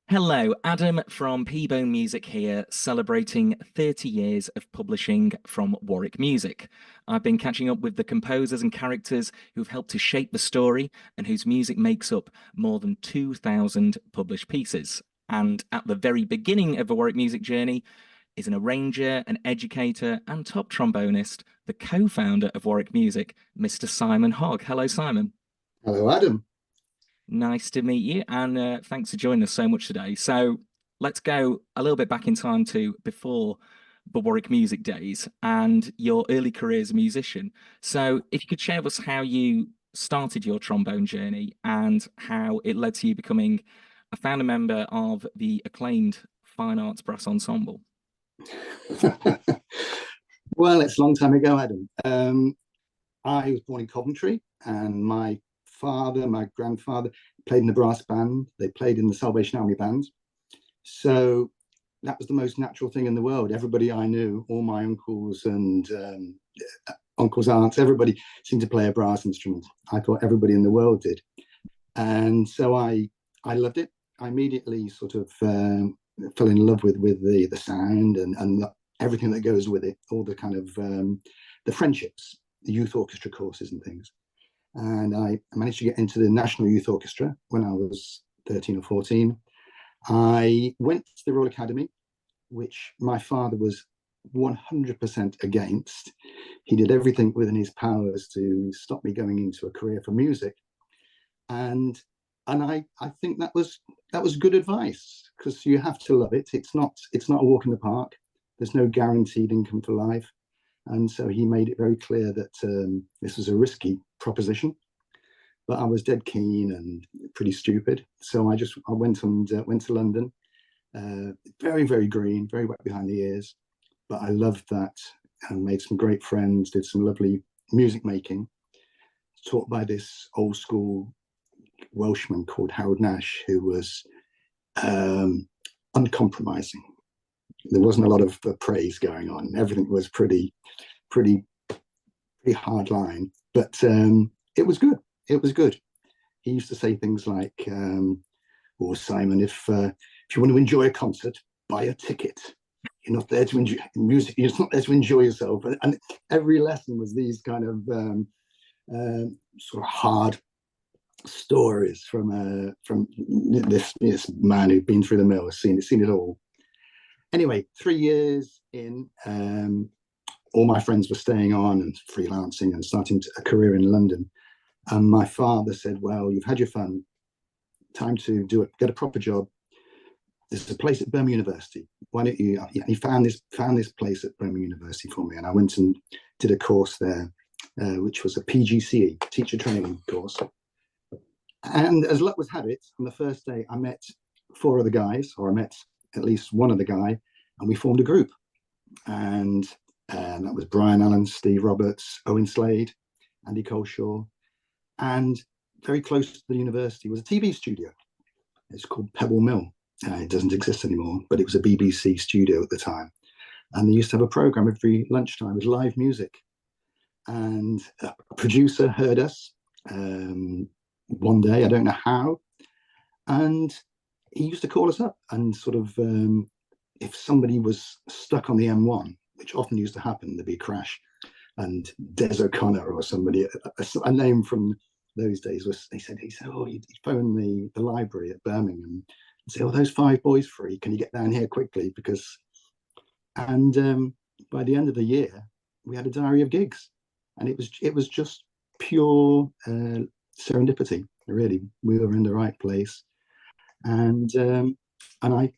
Hello, Adam from pBone Music here, celebrating 30 years of publishing from Warwick Music. I've been catching up with the composers and characters who've helped to shape the story and whose music makes up more than 2,000 published pieces. And at the very beginning of the Warwick Music journey is an arranger, an educator, and top trombonist, the co-founder of Warwick Music, Mr. Simon Hogg. Hello, Simon. Hello, Adam. Nice to meet you, and thanks for joining us so much today. So let's go a little bit back in time to before the Warwick Music days and your early career as a musician. So if you could share with us how you started your trombone journey and how it led to you becoming a founder member of the acclaimed Fine Arts Brass Ensemble. Well, it's a long time ago, Adam. I was born in Coventry, and my grandfather played in the brass band. They played in the Salvation Army band. So that was the most natural thing in the world. Everybody I knew, all my uncles and uncles, aunts, everybody seemed to play a brass instrument. I thought everybody in the world did. And so I loved it. I immediately sort of fell in love with the sound and everything that goes with it, all the kind of the friendships, the youth orchestra courses and things. And I managed to get into the National Youth Orchestra when I was 13 or 14. I went to the Royal Academy, which my father was 100% against. He did everything within his powers to stop me going into a career for music. And I think that was good advice, because you have to love it. It's not a walk in the park. There's no guaranteed income for life. And so he made it very clear that this was a risky proposition, but I was dead keen and pretty stupid. So I went to London, very, very green, very wet behind the ears, but I loved that and made some great friends, did some lovely music making, taught by this old school Welshman called Harold Nash, who was uncompromising. There wasn't a lot of praise going on. Everything was pretty hard line, but it was good. It was good. He used to say things like, "Oh, Simon, if you want to enjoy a concert, buy a ticket. You're not there to enjoy music. You're not there to enjoy yourself." And every lesson was these kind of sort of hard stories from this man who'd been through the mill, seen it all. Anyway, 3 years in, all my friends were staying on and freelancing and starting a career in London. And my father said, "Well, you've had your fun. Time to get a proper job. There's a place at Birmingham University. Why don't you?" He found this place at Birmingham University for me, and I went and did a course there, which was a PGCE, teacher training course. And as luck would have it, on the first day, I met four other guys, or I met at least one other guy, and we formed a group. And that was Brian Allen, Steve Roberts, Owen Slade, Andy Coleshaw. And very close to the university was a TV studio. It's called Pebble Mill. It doesn't exist anymore, but it was a BBC studio at the time. And they used to have a program every lunchtime with live music. And a producer heard us one day, I don't know how, and he used to call us up and sort of, if somebody was stuck on the M1, which often used to happen, there'd be a crash, and Des O'Connor or somebody, a name from those days was, he said, "Oh, he'd phone the library at Birmingham and say, 'Oh, those five boys free, can you get down here quickly?' Because," and by the end of the year, we had a diary of gigs, and it was just pure serendipity, really. We were in the right place, and I,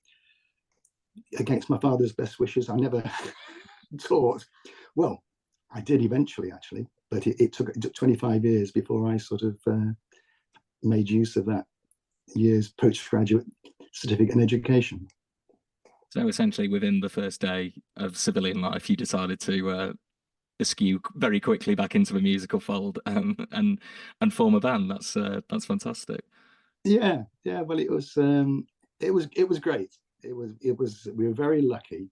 against my father's best wishes, I never taught. Well, I did eventually, actually, but it took 25 years before I sort of made use of that year's postgraduate certificate in education. So essentially, within the first day of civilian life, you decided to eschew very quickly back into the musical fold and form a band. That's fantastic. Yeah, yeah. Well, it was great. We were very lucky.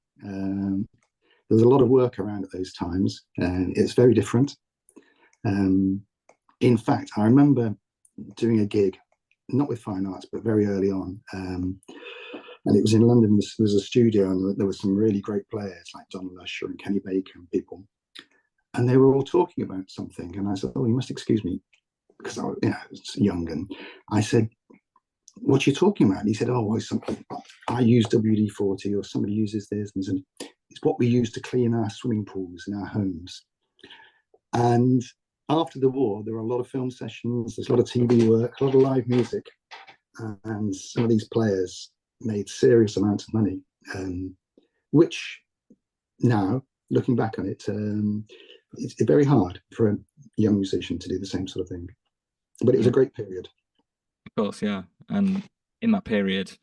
There was a lot of work around at those times, and it's very different. In fact, I remember doing a gig, not with Fine Arts, but very early on. And it was in London. There was a studio, and there were some really great players like Donald Usher and Kenny Baker and people. And they were all talking about something. And I said, "Oh, you must excuse me," because I was young. And I said, "What are you talking about?" And he said, "Oh, well, something. I use WD-40, or somebody uses this." And said, "It's what we use to clean our swimming pools in our homes." And after the war, there were a lot of film sessions, there's a lot of TV work, a lot of live music. And some of these players made serious amounts of money, which now, looking back on it, it's very hard for a young musician to do the same sort of thing. But it was a great period. Of course, yeah. And in that period,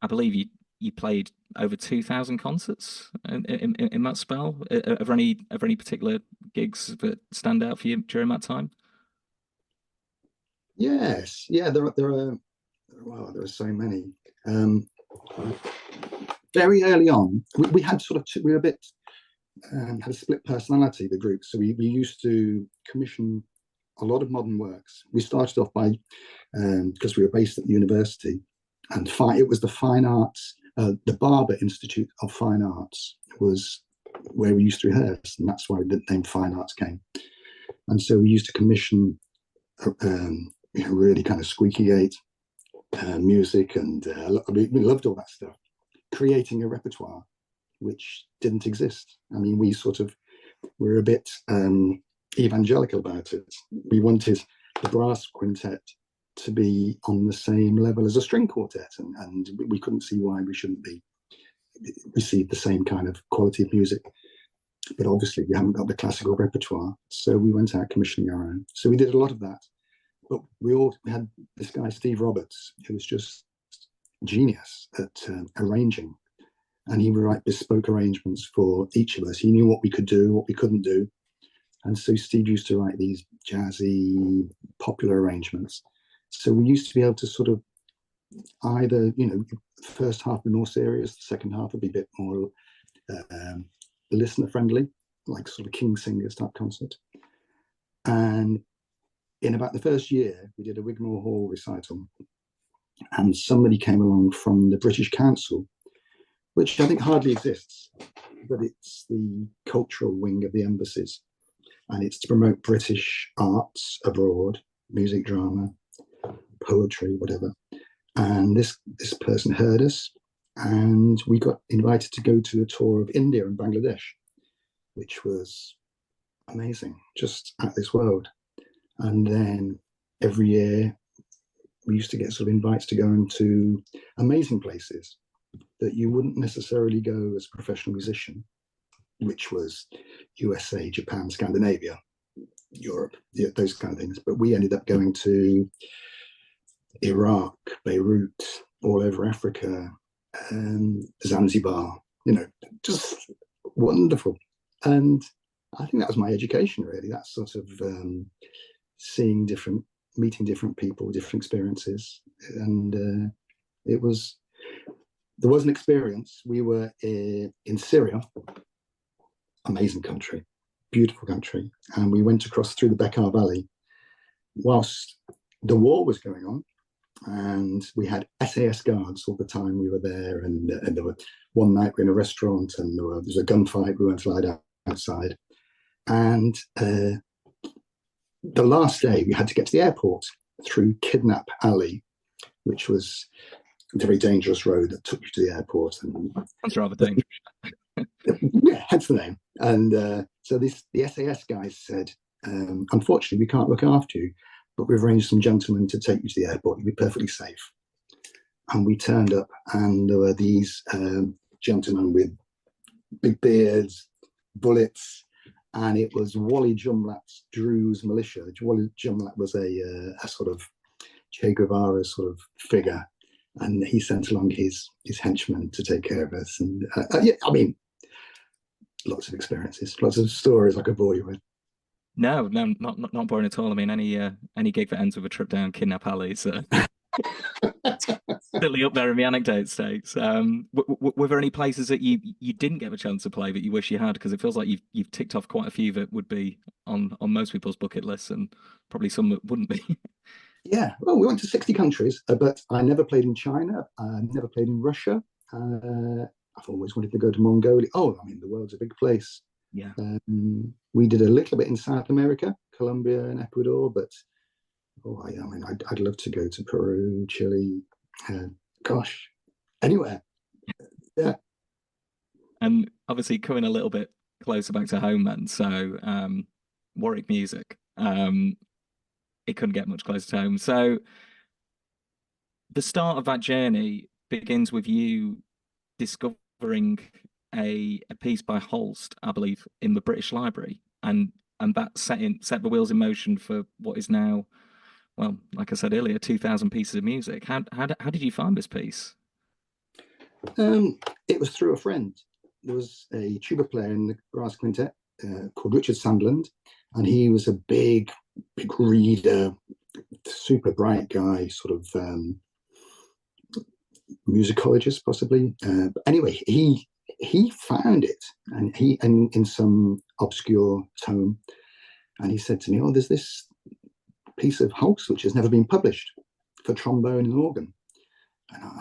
I believe you played over 2,000 concerts in that spell. Are there any particular gigs that stand out for you during that time? Yes, yeah, there are well, there are so many. Very early on, we had sort of we were a bit had a split personality, the group. So we used to commission a lot of modern works. We started off by because we were based at the university, and it was the Fine Arts, the Barber Institute of Fine Arts was where we used to rehearse, and that's why the name Fine Arts came. And so we used to commission really kind of squeaky eight music, and we loved all that stuff. Creating a repertoire which didn't exist. I mean, we were a bit evangelical about it. We wanted the brass quintet to be on the same level as a string quartet, and we couldn't see why we shouldn't be receive the same kind of quality of music. But obviously, we haven't got the classical repertoire, so we went out commissioning our own. So we did a lot of that. But we had this guy, Steve Roberts, who was just genius at arranging. And he would write bespoke arrangements for each of us. He knew what we could do, what we couldn't do. And so Steve used to write these jazzy, popular arrangements. So we used to be able to sort of either, the first half would be more serious, the second half would be a bit more listener friendly, like sort of King Singers type concert. And in about the first year, we did a Wigmore Hall recital, and somebody came along from the British Council, which I think hardly exists, but it's the cultural wing of the embassies, and it's to promote British arts abroad, music, drama, poetry, whatever. And this person heard us, and we got invited to go to a tour of India and Bangladesh, which was amazing, just out of this world. And then every year we used to get sort of invites to go into amazing places that you wouldn't necessarily go as a professional musician, which was USA, Japan, Scandinavia, Europe, those kind of things. But we ended up going to Iraq, Beirut, all over Africa, Zanzibar, just wonderful. And I think that was my education, really. That sort of meeting different people, different experiences. And there was an experience. We were in Syria, amazing country, beautiful country. And we went across through the Bekaa Valley whilst the war was going on. And we had SAS guards all the time we were there. And there were one night we were in a restaurant, and there was a gunfight. We weren't allowed outside. And the last day we had to get to the airport through Kidnap Alley, which was a very dangerous road that took you to the airport. And that's rather dangerous. Yeah, hence the name. And so the SAS guys said, unfortunately, we can't look after you, but we've arranged some gentlemen to take you to the airport. You'll be perfectly safe. And we turned up, and there were these gentlemen with big beards, bullets, and it was Wally Jumlat's Druze militia. Wally Jumlat was a sort of Che Guevara sort of figure, and he sent along his henchmen to take care of us. And yeah, I mean, lots of experiences, lots of stories I could bore you with. No, not boring at all. I mean, any gig that ends with a trip down Kidnap Alley, so certainly up there in the anecdote stakes. Were there any places that you didn't get a chance to play that you wish you had? Because it feels like you've ticked off quite a few that would be on most people's bucket lists, and probably some that wouldn't be. Yeah, well, we went to 60 countries, but I never played in China. I never played in Russia. I've always wanted to go to Mongolia. Oh, I mean, the world's a big place. Yeah. We did a little bit in South America, Colombia and Ecuador, but I mean, I'd love to go to Peru, Chile, uh, gosh, anywhere. Yeah. And obviously coming a little bit closer back to home then. So Warwick Music. It couldn't get much closer to home. So the start of that journey begins with you discovering a piece by Holst, I believe, in the British Library, and that set the wheels in motion for what is now, well, like I said earlier, 2,000 pieces of music. How did you find this piece? It was through a friend. There was a tuba player in the brass quintet called Richard Sandland, and he was a big reader, super bright guy, sort of musicologist possibly. But anyway, he found it, and in some obscure tome, and he said to me, "Oh, there's this piece of Holst which has never been published for trombone and organ."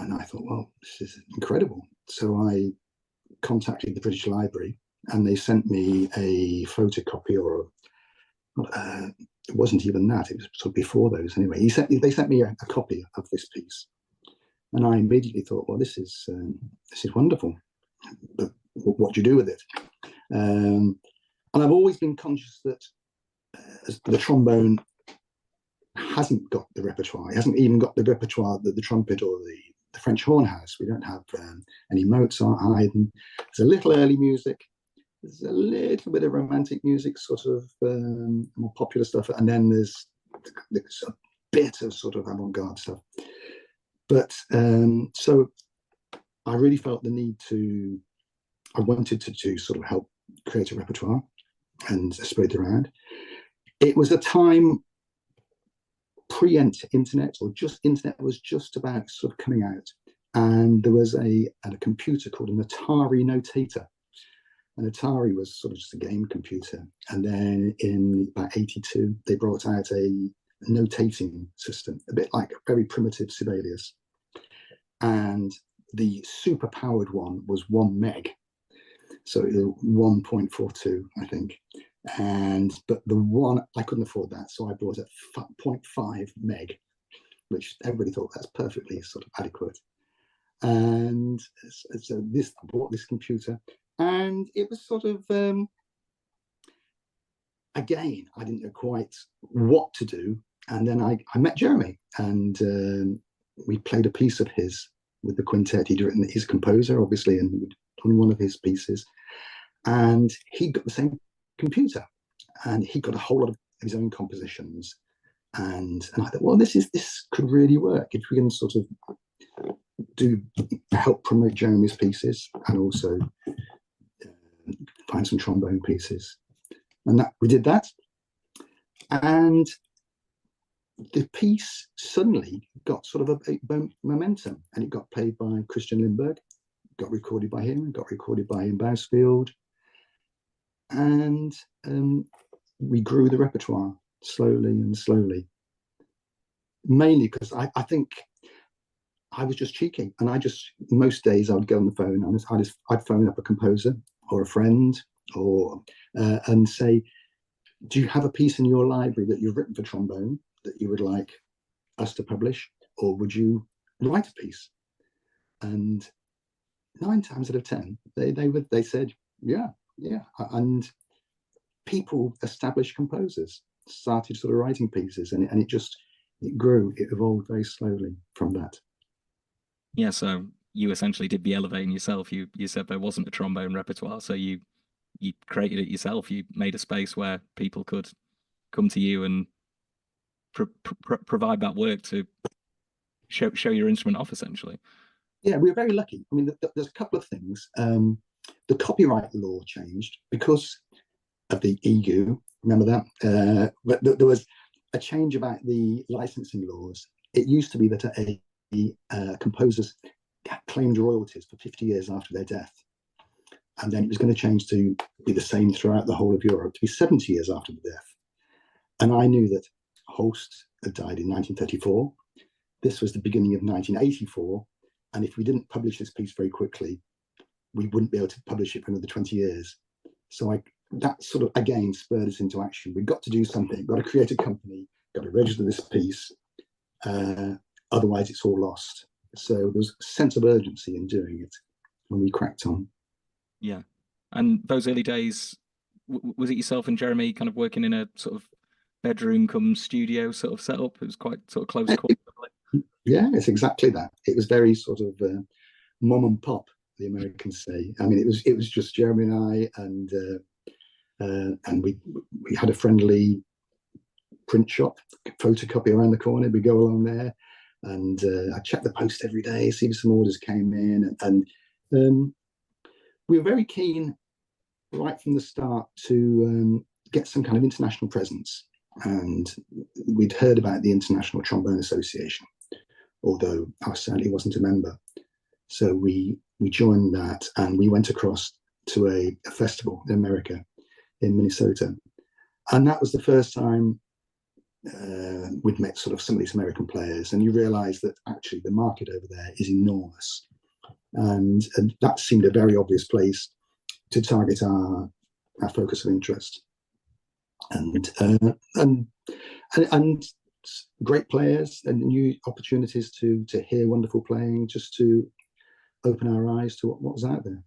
And I thought, well, this is incredible. So I contacted the British Library, and they sent me a photocopy, or it wasn't even that. It was sort of before those. Anyway, they sent me a copy of this piece, and I immediately thought, well, this is wonderful. But what do you do with it? And I've always been conscious that the trombone hasn't got the repertoire. It hasn't even got the repertoire that the trumpet or the French horn has. We don't have any Mozart, Haydn. There's a little early music. There's a little bit of romantic music, sort of more popular stuff, and then there's a bit of sort of avant-garde stuff. But so I really felt the need to, I wanted to sort of help create a repertoire and spread it around. It was a time pre-internet, or just internet was just about sort of coming out, and there was a computer called an Atari Notator. An Atari was sort of just a game computer, and then in about 82 they brought out a notating system, a bit like a very primitive Sibelius, and the super powered one was 1 meg, so 1.42 I think. But the one, I couldn't afford that, so I bought a 0.5 meg, which everybody thought that's perfectly sort of adequate. And so I bought this computer, and it was sort of again, I didn't know quite what to do. And then I met Jeremy, and we played a piece of his with the quintet. He'd written, his composer, obviously, and on one of his pieces. And he got the same computer, and he got a whole lot of his own compositions. And I thought, well, this could really work if we can sort of help promote Jeremy's pieces, and also find some trombone pieces. And we did that. And the piece suddenly got sort of a momentum, and it got played by Christian Lindberg, got recorded by him, got recorded by Ian Bousfield, and we grew the repertoire slowly and slowly. Mainly because I think I was just cheeky, and most days I would go on the phone and I'd phone up a composer or a friend, or and say, do you have a piece in your library that you've written for trombone that you would like us to publish, or would you write a piece? And 9 times out of 10, they said, yeah. And people, established composers, started sort of writing pieces, and it grew, it evolved very slowly from that. Yeah, so you essentially did the elevating yourself. You said there wasn't a trombone repertoire, so you created it yourself. You made a space where people could come to you and provide that work to show your instrument off, essentially. Yeah, we were very lucky. I mean, there's a couple of things. The copyright law changed because of the EU. Remember that? But there was a change about the licensing laws. It used to be that composers claimed royalties for 50 years after their death. And then it was going to change to be the same throughout the whole of Europe, to be 70 years after the death. And I knew that Holst had died in 1934. This was the beginning of 1984. And if we didn't publish this piece very quickly, we wouldn't be able to publish it for another 20 years. So that sort of, again, spurred us into action. We've got to do something, got to create a company, got to register this piece. Otherwise, it's all lost. So there was a sense of urgency in doing it, and we cracked on. Yeah. And those early days, was it yourself and Jeremy kind of working in a sort of bedroom come studio sort of setup? It was quite sort of close quarters. Yeah, it's exactly that. It was very sort of mom and pop, the Americans say. I mean, it was just Jeremy and I, and we had a friendly print shop, photocopy around the corner. We go along there, and I check the post every day, see if some orders came in, and we were very keen right from the start to get some kind of international presence. And we'd heard about the International Trombone Association, although I certainly wasn't a member. So we joined that, and we went across to a festival in America, in Minnesota. And that was the first time we'd met sort of some of these American players, and you realize that actually the market over there is enormous. And that seemed a very obvious place to target our focus of interest. And great players and new opportunities to hear wonderful playing, just to open our eyes to what was out there.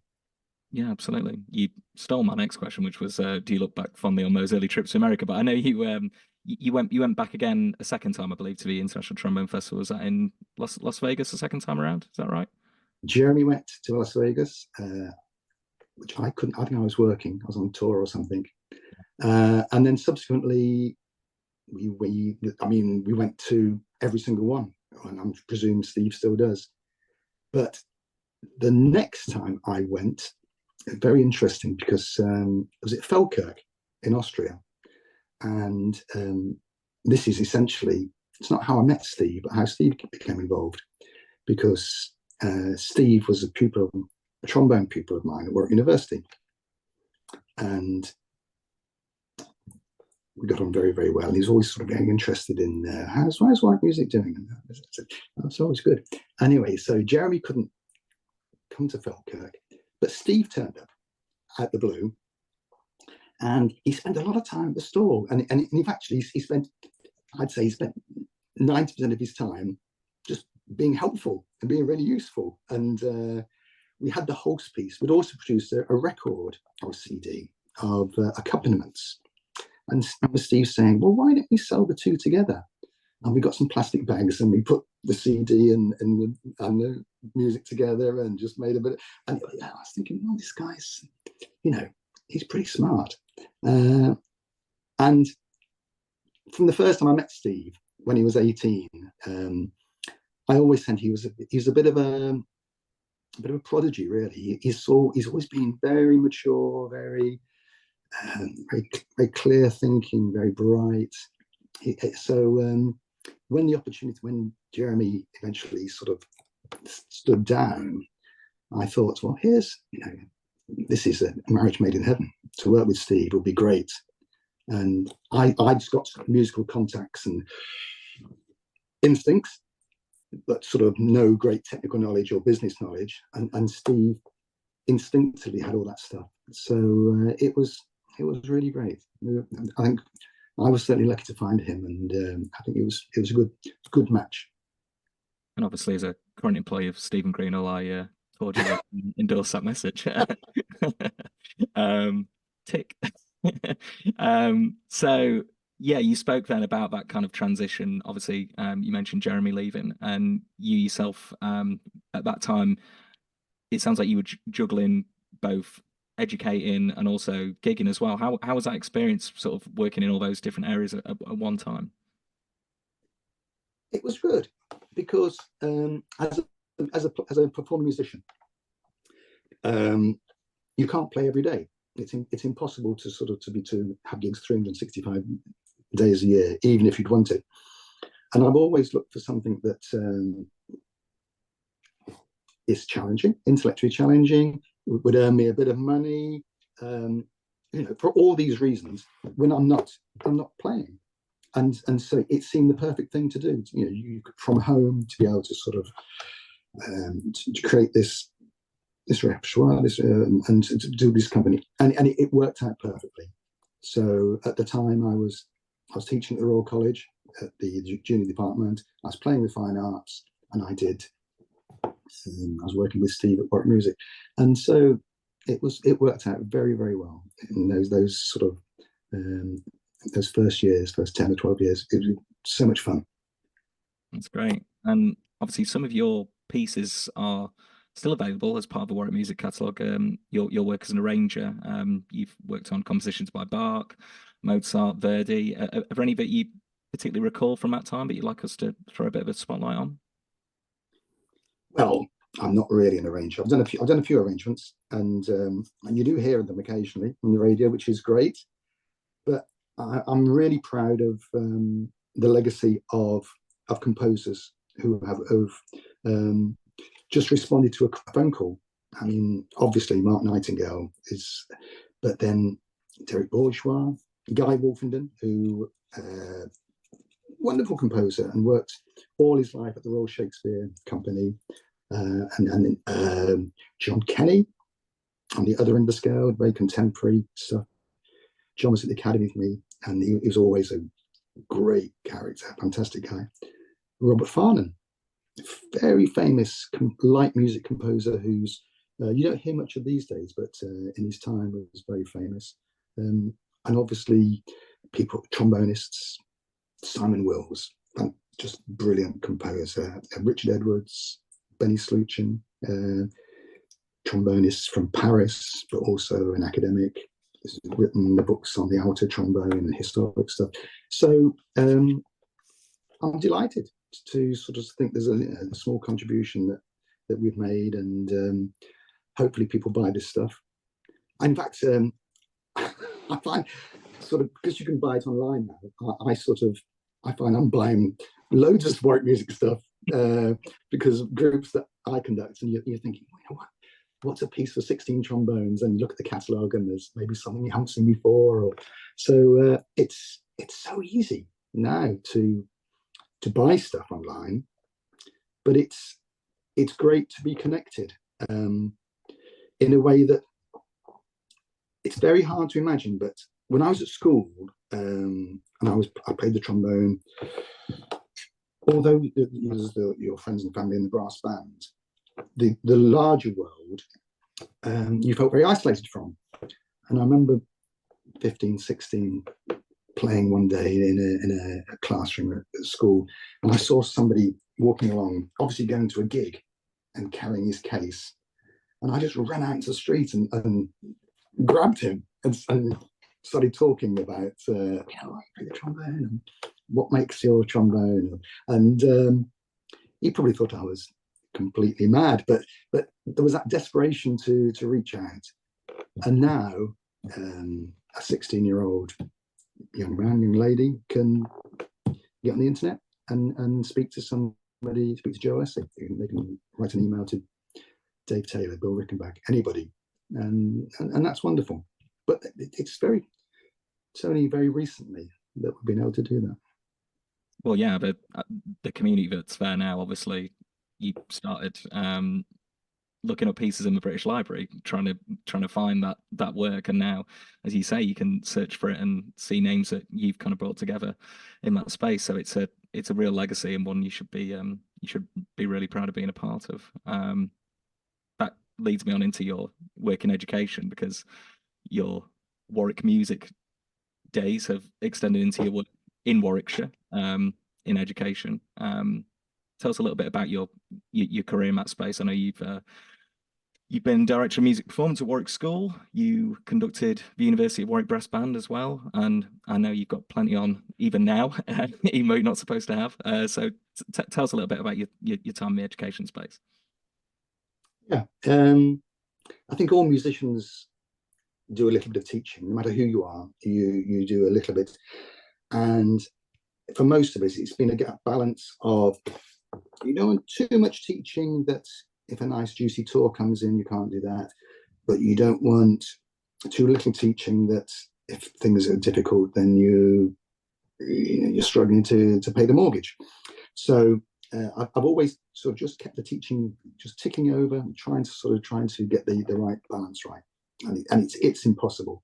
Yeah, absolutely. You stole my next question, which was, do you look back fondly on those early trips to America? But I know you went back again a second time, I believe, to the International Trombone Festival. Was that in Las Vegas the second time around? Is that right? Jeremy went to Las Vegas, which I couldn't. I think I was working. I was on tour or something. And then subsequently, we went to every single one, and I presume Steve still does. But the next time I went, very interesting, because was it Falkirk in Austria, and this is essentially, it's not how I met Steve, but how Steve became involved, because Steve was a trombone pupil of mine at Warwick University, and we got on very, very well. He was always sort of getting interested in how's Warwick music doing, and that's always good. Anyway, so Jeremy couldn't come to Falkirk, but Steve turned up out the blue, and he spent a lot of time at the stall, and he spent, I'd say he spent 90% of his time just being helpful and being really useful. And we had the Holst piece. We'd also produced a record or a CD of accompaniments. And Steve saying, well, why don't we sell the two together? And we got some plastic bags, and we put the CD and the music together, and just made a bit. And I was thinking, well, this guy's, he's pretty smart. And from the first time I met Steve, when he was 18, I always said he was a bit of a prodigy, really. He's always been very mature, very very clear thinking, very bright. So when Jeremy eventually sort of stood down, I thought, well, this is a marriage made in heaven. To work with Steve would be great. And I just got musical contacts and instincts, but sort of no great technical knowledge or business knowledge. And Steve instinctively had all that stuff. So it was really great. I think I was certainly lucky to find him, and I think it was a good match. And obviously, as a current employee of Stephen Greenall, I told you to endorse that message. Tick. So yeah, you spoke then about that kind of transition. Obviously, you mentioned Jeremy leaving, and you yourself at that time, it sounds like you were juggling both educating and also gigging as well. How was that experience, sort of working in all those different areas at one time? It was good, because as a performing musician, you can't play every day. It's impossible to have gigs 365 days a year, even if you'd want it. And I've always looked for something that is challenging, intellectually challenging, would earn me a bit of money, for all these reasons. When I'm not playing, and so it seemed the perfect thing to do. You know, you could, from home, to be able to sort of to create this repertoire, and to do this company, and it worked out perfectly. So at the time, I was teaching at the Royal College at the junior department. I was playing with fine arts, and I was working with Steve at Warwick Music, and so it worked out very, very well in those sort of those first 10 or 12 years. It was so much fun. That's great. And obviously, some of your pieces are still available as part of the Warwick Music Catalogue. Your work as an arranger, you've worked on compositions by Bach, Mozart, Verdi. Are there any that you particularly recall from that time that you'd like us to throw a bit of a spotlight on? Well, I'm not really an arranger. I've done a few arrangements, and you do hear them occasionally on the radio, which is great. But I'm really proud of the legacy of composers who have just responded to a phone call. I mean, obviously Mark Nightingale is, but then Derek Bourgeois, Guy Wolfenden, who wonderful composer and worked all his life at the Royal Shakespeare Company, and John Kenny on the other end of the scale, very contemporary stuff. John was at the Academy with me, and he was always a great character, fantastic guy. Robert Farnham, very famous light music composer who's you don't hear much of these days, but in his time was very famous. And obviously, trombonists, Simon Wills, just brilliant composer. Richard Edwards, Benny Sluchin, trombonist from Paris, but also an academic. He's written the books on the alto trombone and historic stuff. So I'm delighted to sort of think there's a small contribution that we've made, and hopefully people buy this stuff. In fact, I find sort of, because you can buy it online now, I find I'm buying loads of Warwick music stuff because of groups that I conduct, and you're thinking, what's a piece for 16 trombones? And you look at the catalogue, and there's maybe something you haven't seen before. Or so it's so easy now to buy stuff online, but it's great to be connected in a way that it's very hard to imagine. But when I was at school, and I played the trombone, although your friends and family in the brass band, the larger world you felt very isolated from. And I remember 15, 16 playing one day in a classroom at school, and I saw somebody walking along, obviously going to a gig and carrying his case, and I just ran out into the street and grabbed him and started talking about I play the trombone, and what makes your trombone, and he probably thought I was completely mad, but there was that desperation to reach out. And now a 16-year-old young lady can get on the internet and speak to somebody, speak to Joe Essig. They can write an email to Dave Taylor, Bill Rickenbach, anybody, and that's wonderful. But it's only very recently that we've been able to do that. Well, yeah, the community that's there now, obviously, you started looking up pieces in the British Library, trying to find that work, and now, as you say, you can search for it and see names that you've kind of brought together in that space. So it's a real legacy, and one you should be really proud of being a part of. That leads me on into your work in education, because your Warwick music days have extended into your work in Warwickshire in education. Tell us a little bit about your career in that space. I know you've been director of music performance at Warwick School. You conducted the University of Warwick Brass Band as well, and I know you've got plenty on even now, even though you're not supposed to have. So tell us a little bit about your time in the education space. Yeah, I think all musicians do a little bit of teaching, no matter who you are. You do a little bit, and for most of us, it's been a balance of, you don't want too much teaching that if a nice juicy tour comes in, you can't do that, but you don't want too little teaching that if things are difficult, then you you're struggling to pay the mortgage. So I've always sort of just kept the teaching just ticking over, trying to get the right balance right, and it's impossible.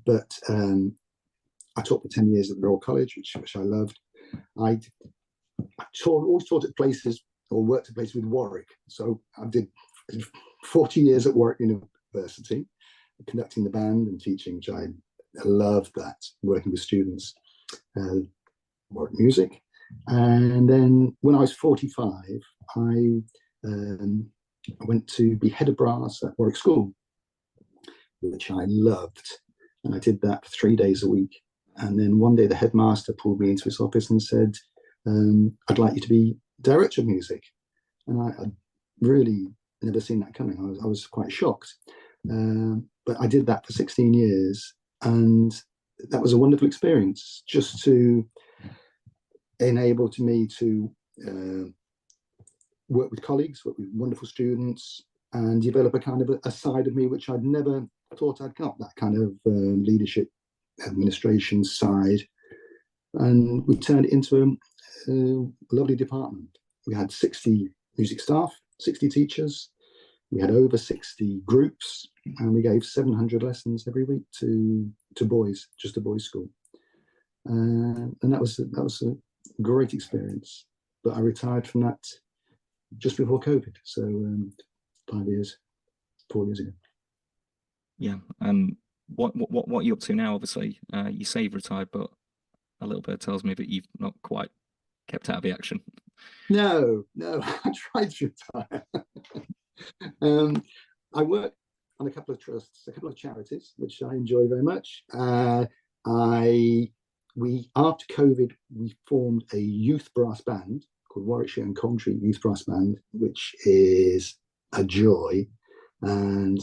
But I taught for 10 years at the Royal College, which I loved. I always taught at places or worked at places with Warwick. So I did 40 years at Warwick University, conducting the band and teaching, which I loved that, working with students, Warwick Music. And then when I was 45, I went to be head of brass at Warwick School, which I loved. And I did that for 3 days a week. And then one day the headmaster pulled me into his office and said, I'd like you to be director of music. And I'd really never seen that coming. I was quite shocked. But I did that for 16 years. And that was a wonderful experience, just to enable me to work with colleagues, work with wonderful students, and develop a kind of a side of me which I'd never thought I'd got, that kind of leadership, administration side. And we turned it into a lovely department. We had 60 music staff, 60 teachers. We had over 60 groups, and we gave 700 lessons every week to boys, just a boys' school. And that was a great experience. But I retired from that just before COVID, so 4 years ago. Yeah, and what are you up to now? Obviously, you say you've retired, but a little bit tells me that you've not quite kept out of the action. No, I tried to retire. I work on a couple of trusts, a couple of charities, which I enjoy very much. After COVID, we formed a youth brass band called Warwickshire and Coventry Youth Brass Band, which is a joy. And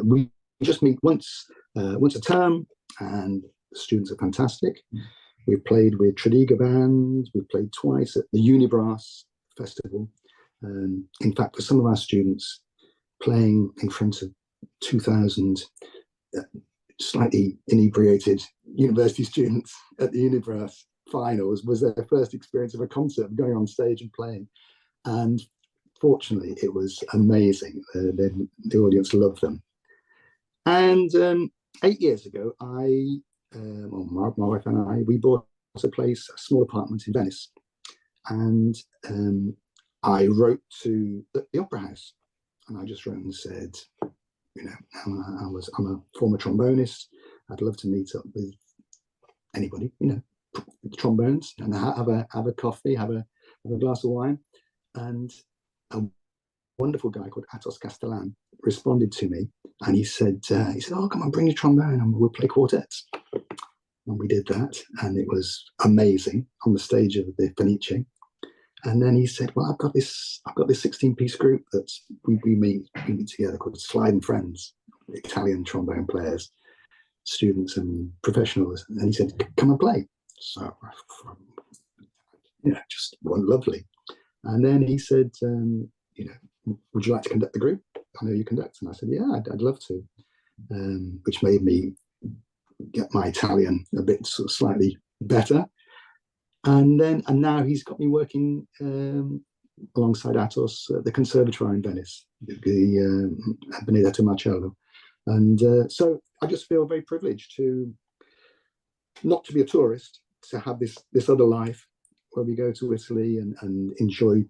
we just meet once a term, and the students are fantastic. We've played with Tredegar Band. We've played twice at the Unibrass Festival. In fact, for some of our students, playing in front of 2,000 slightly inebriated university students at the Unibrass finals was their first experience of a concert, going on stage and playing. And fortunately, it was amazing. The audience loved them. And 8 years ago, my wife and I, we bought a small apartment in Venice. And I wrote to the Opera House, and I just wrote and said, I'm a former trombonist. I'd love to meet up with anybody, trombones, and have a coffee, have a glass of wine. And a wonderful guy called Atos Castellan responded to me, and he said, "Oh, come on, bring your trombone, and we'll play quartets." And we did that, and it was amazing on the stage of the Fenice. And then he said, "Well, I've got this 16-piece group that we meet together called Slide and Friends, Italian trombone players, students and professionals." And he said, "Come and play." So, just lovely. And then he said, "Would you like to conduct the group? I know you conduct." And I said, "Yeah, I'd love to," which made me get my Italian a bit sort of slightly better. And now he's got me working alongside Atos at the Conservatory in Venice, the Benedetto Marcello. And so I just feel very privileged not to be a tourist, to have this other life where we go to Italy and enjoy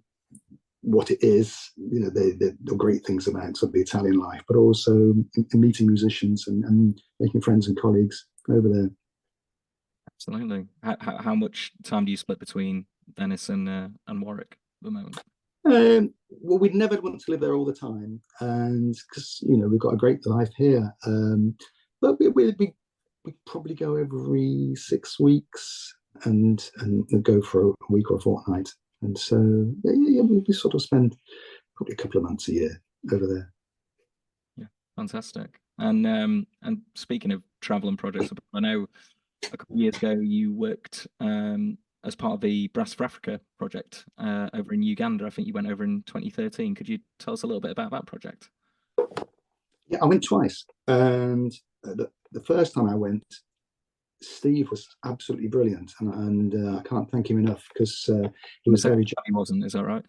what it is, the great things about sort of the Italian life, but also meeting musicians and making friends and colleagues over there. Absolutely. How much time do you split between Venice and Warwick at the moment? Well, we'd never want to live there all the time, and because we've got a great life here. But we probably go every 6 weeks and go for a week or a fortnight. And so we sort of spend probably a couple of months a year over there. Yeah, fantastic. And speaking of travel and projects, I know a couple of years ago you worked as part of the Brass for Africa project over in Uganda. I think you went over in 2013. Could you tell us a little bit about that project? Yeah, I went twice, and the first time I went, Steve was absolutely brilliant, and I can't thank him enough, because he And the was second very. time he wasn't, is that right?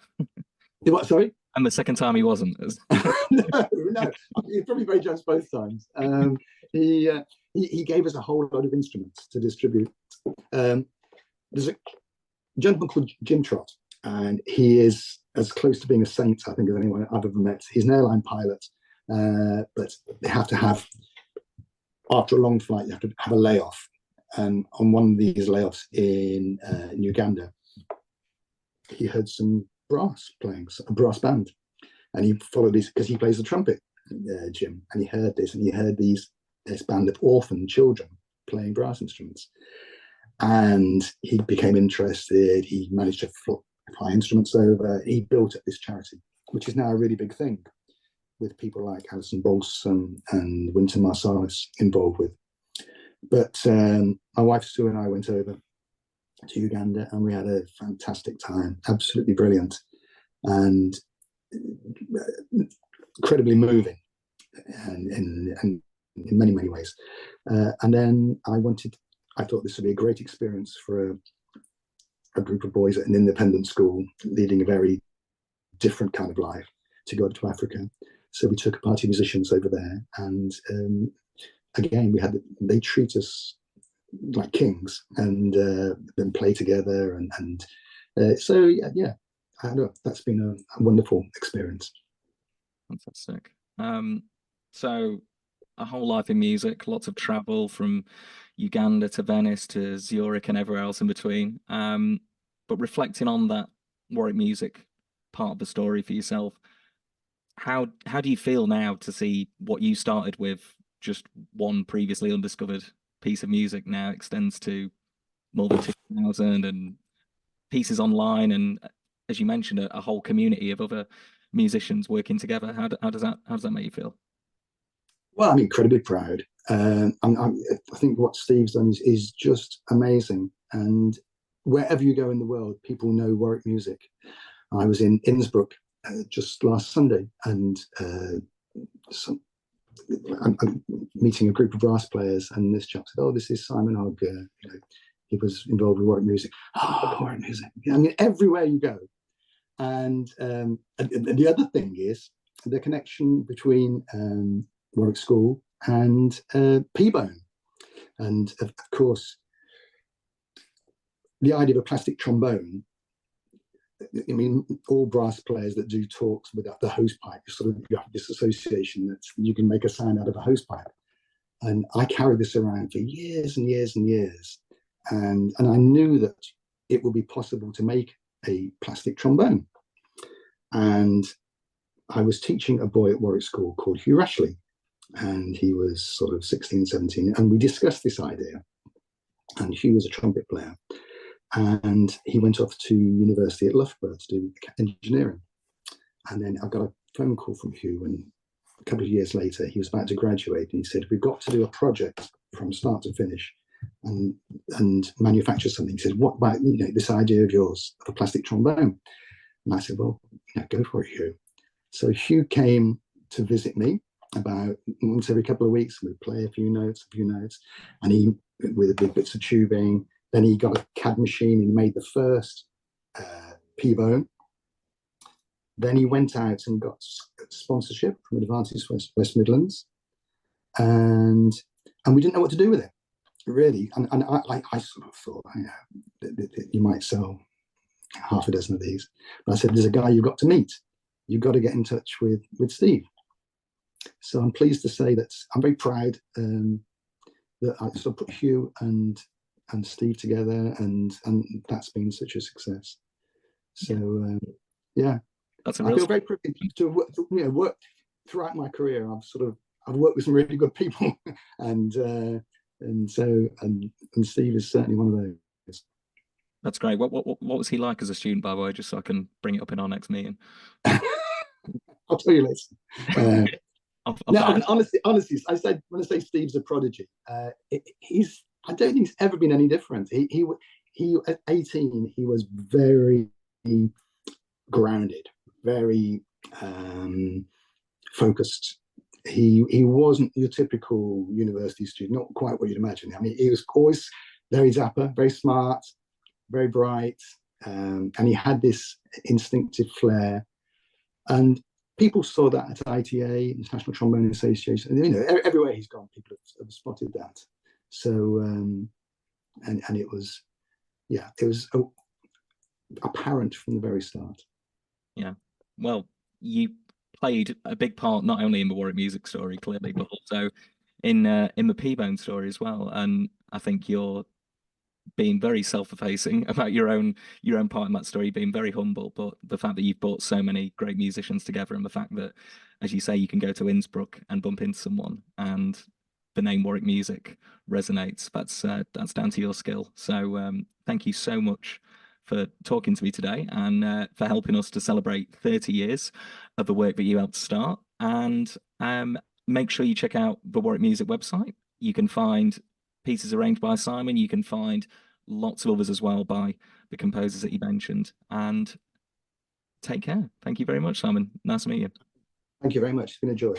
What? Sorry. And the second time he wasn't. No, he's probably very generous both times. He, he gave us a whole lot of instruments to distribute. There's a gentleman called Jim Trott, and he is as close to being a saint, I think, as anyone I've ever met. He's an airline pilot, but they have to have, after a long flight, you have to have a layoff. And on one of these layoffs in Uganda, he heard some brass playing, a brass band, and he followed this because he plays the trumpet, Jim, and he heard this, and he heard this band of orphan children playing brass instruments, and he became interested. He managed to fly instruments over. He built up this charity, which is now a really big thing, with people like Alison Balsam and Wynton Marsalis involved with. But my wife Sue and I went over to Uganda, and we had a fantastic time, absolutely brilliant, and incredibly moving, and in many, many ways. And then I thought this would be a great experience for a group of boys at an independent school leading a very different kind of life, to go to Africa. So we took a party of musicians over there, and again, they treat us like kings, and then play together, and so yeah, I know that's been a wonderful experience. Fantastic. So a whole life in music, lots of travel from Uganda to Venice to Zurich and everywhere else in between. But reflecting on that Warwick Music part of the story for yourself, how do you feel now to see what you started with, just one previously undiscovered piece of music, now extends to more than 2,000 and pieces online, and as you mentioned, a whole community of other musicians working together? How does that make you feel? Well, I'm incredibly proud. I think what Steve's done is just amazing. And wherever you go in the world, people know Warwick Music. I was in Innsbruck just last Sunday, and I'm meeting a group of brass players, and this chap said, "Oh, this is Simon Hogg. He was involved with Warwick Music." Oh, Warwick Music! I mean, everywhere you go. And the other thing is the connection between Warwick School and pBone, and of course the idea of a plastic trombone. I mean, all brass players that do talks without the hose pipe, you have this association that you can make a sound out of a hose pipe. And I carried this around for years and years and years, and I knew that it would be possible to make a plastic trombone. And I was teaching a boy at Warwick School called Hugh Rashley, and he was sort of 16, 17, and we discussed this idea. And Hugh was a trumpet player, and he went off to university at Loughborough to do engineering. And then I got a phone call from Hugh, and a couple of years later, he was about to graduate, and he said, "We've got to do a project from start to finish and manufacture something." He said, "What about this idea of yours of a plastic trombone?" And I said, "Well, go for it, Hugh." So Hugh came to visit me about once every couple of weeks. We'd play a few notes, and he, with big bits of tubing. Then he got a CAD machine and made the first pBone. Then he went out and got sponsorship from Advantage West Midlands, and we didn't know what to do with it, really. And I sort of thought, that you might sell half a dozen of these. But I said, "There's a guy you've got to meet. You've got to get in touch with Steve." So I'm pleased to say that I'm very proud that I sort of put Hugh and Steve together, and that's been such a success. So yeah, That's a I real feel very privileged to work throughout my career. I've worked with some really good people, and Steve is certainly one of those. That's great. What was he like as a student, by the way, just so I can bring it up in our next meeting? I'll tell you later. No, honestly, I said, when I say Steve's a prodigy, I don't think he's ever been any different. He at 18, he was very grounded, very focused. he wasn't your typical university student, not quite what you'd imagine. I mean, he was always very dapper, very smart, very bright, and he had this instinctive flair. And people saw that at ITA, International Trombone Association. And, you know, everywhere he's gone, people have spotted that. So, and it was, yeah, it was apparent from the very start. Yeah. Well, you played a big part not only in the Warwick music story, clearly, but also in the pBone story as well. And I think you're being very self-effacing about your own part in that story, being very humble. But the fact that you've brought so many great musicians together, and the fact that, as you say, you can go to Innsbruck and bump into someone, and the name Warwick Music resonates. That's down to your skill. So thank you so much for talking to me today, and for helping us to celebrate 30 years of the work that you helped start. And make sure you check out the Warwick Music website. You can find pieces arranged by Simon. You can find lots of others as well by the composers that you mentioned. And take care. Thank you very much, Simon. Nice to meet you. Thank you very much. It's been a joy.